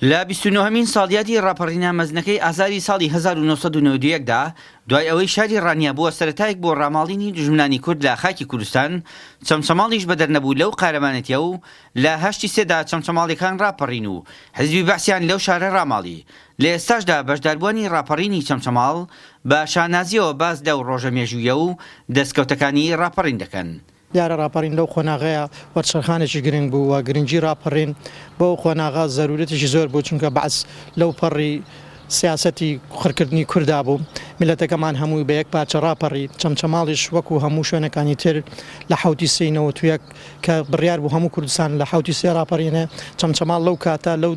لە 29مین ساڵیادی ڕاپەڕینە مەزنەکەی ئازاری ساڵی 1992دا دوای ئەوەی شاری ڕانیا بووە سەرەتایەک بۆ ڕاماڵینی دژمنانی کورد لە خاکی کوردستان چەمچەماڵیش بەدەرنەبوو لەو قارەمانەتیە و لە 8 چەمچەماڵیەکان ڕاپەڕین و حزبی بەعسیان لەو شارە ڕاماڵی. لە ئێستاشدا بەشداربووانی ڕاپەڕینی چەمچەماڵ بە شانازیەوە باز لەو ڕۆژە مێژوویە و دەستکەوتەکانی ڕاپەڕین دەکەن. دیارە ڕاپەڕین لەو خۆناغەیە وەرچەرخانێکی گرنگ بوو و گرنگی ڕاپەڕین بۆ خۆناغا زەرورەتێکی زۆر بوو چونکە بەعس لەو پەڕی سیاسەتی خڕکردنی کووردا بوو میلەتەکەمان هەمووی بە یەک پارچە ڕاپەڕی چەمچەماڵیش وەکو هەموو شوێنەکانی تر لە حوتی سینەوە تویەک کە بڕیار بوو هەموو کوردستان لە حوتی سێ ڕاپەڕینە چەمچەماڵ لەو کاتە لەو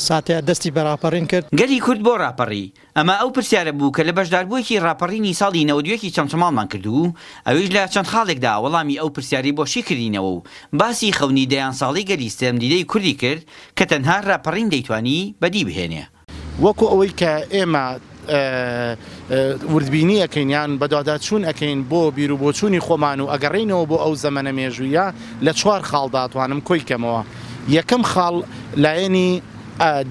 ساتەیە دەستی بە ڕاپەڕین کرد. گەلی کورد بۆ ڕاپەڕی ئەمە ئەو پرسیارە بوو کە لە بەشداربوویەکی ڕاپەڕینی ساڵی 92 چەمچەماڵمان کردو ئەویش لە چەند خاڵێکدا وەڵامی ئەو پرسیاری بۆشی کردینەوە و باسی خەونی دەیان ساڵی گەلی سێمدیدەی کوردی کرد کە تەنها ڕاپەڕین دەیتوانی بەدی بهێنێ. وەکو ئەوەی کە ئێمە وردبینی ئەەکەین یان بەداداچوون ئەەکەین بۆ بیرروبۆچوونی خۆمان و ئەگەڕینەوە بۆ ئەو زەمەنە مێژوویە لە 4 خاڵ داتوانم کۆی کەمەوە. یەکەم خاڵ لایەنی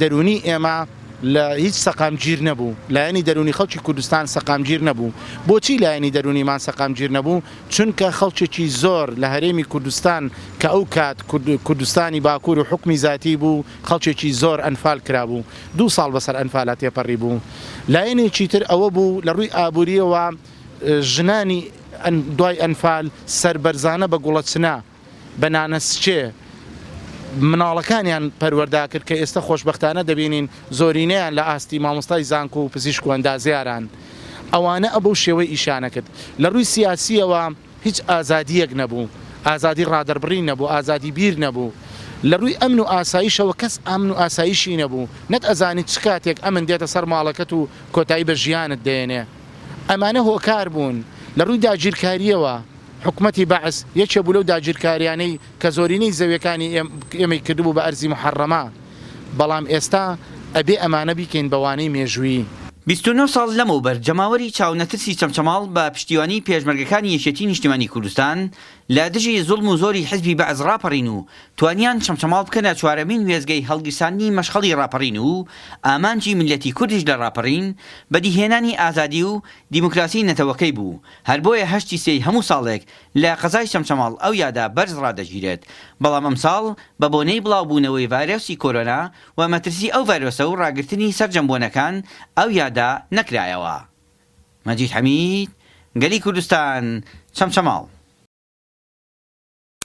دەرونی ئێمە لە هیچ سەقامگیر نەبوو، لایەنی دەرونی خەڵکی کوردستان سەقامگیر نەبوو. بۆچی لایەنی دەرونیمان سەقامگیر نەبوو؟ چونکە خەڵکێکی زۆر لە هەرێمی کوردستان کە ئەو کات کوردستانی باکوور و حکمی زاتی بوو خەڵکێکی زۆر ئەنفال کرابوو. 2 ساڵ بەسەر ئەنفالات تێپەڕی بوو. لایەنێکی تر ئەوە بوو لە ڕووی ئابووریەوە ژنانی دوای ئەنفال سەربەرزانە بە گوڵەچنا بە نانەسچێ مناڵەکانیان پەروەردا کرد کە ئێستا خۆشبەختانە دەبینین زۆرینەیان لە ئاستی مامۆستای زانکۆ و پزیشک و ئەندازیاران. ئەوانە ئەبەو شێوەی ئیشانە کرد. لە ڕووی سیاسیەوە هیچ ئازادیەک نەبوو، ئازادی ڕادەربڕین نەبوو، ئازادی بیر نەبوو. لە ڕووی ئەمن و ئاسایشەوە کەس ئەمن و ئاسایشی نەبوو، نەت ئەزانی چ کاتێک ئەمن دێتە سەر ماڵەکەت و کۆتایی بە ژیانت دێنێ. ئەمانە هۆکار بوون. لە ڕووی داگیرکاریەوە حکومەتی بەعس یەکێ بوو لەو داگیرکاریانەی کە زۆرینەی زەویەکانی ئێمەی کردبوو بە ئەرزی محەڕەمە، بەڵام ئێستا ئەبێ ئەمانە بیکەین بەوانەی مێژووی. 29 ساڵ لەمەوبەر جەماوەری چاونەترسی چەمچەماڵ بە پشتیوانی پێشمەرگەکانی یەکێتی نیشتیمانی کوردستان لە دژی زوڵم و زۆری حزبی بەعز ڕاپەڕین و توانیان چەمچەماڵ بکەنە چوارەمین وێزگەی هەڵگیرسانی مەشخەڵی ڕاپەڕین و ئامانجی ملەتی کوردیش لە ڕاپەڕین بەدیهێنانی ئازادی و دیموکراسی نەتەوەکەی بوو. هەر بۆیە 8 هەموو ساڵێک لە قەزای چەمچەماڵ ئەو یادا بەرز ڕادەگیرێت. بەڵام ئەمساڵ بە بۆنەی بڵاوبوونەوەی ڤایرۆسی کۆرۆنا و مەترسی ئەو ڤایرۆسە و ڕاگررتنی سەرجەمبوونەکان ئەو یادا نەکرایەوە. مەجید حەمید، گەلی کوردستان، چەمچەماڵ.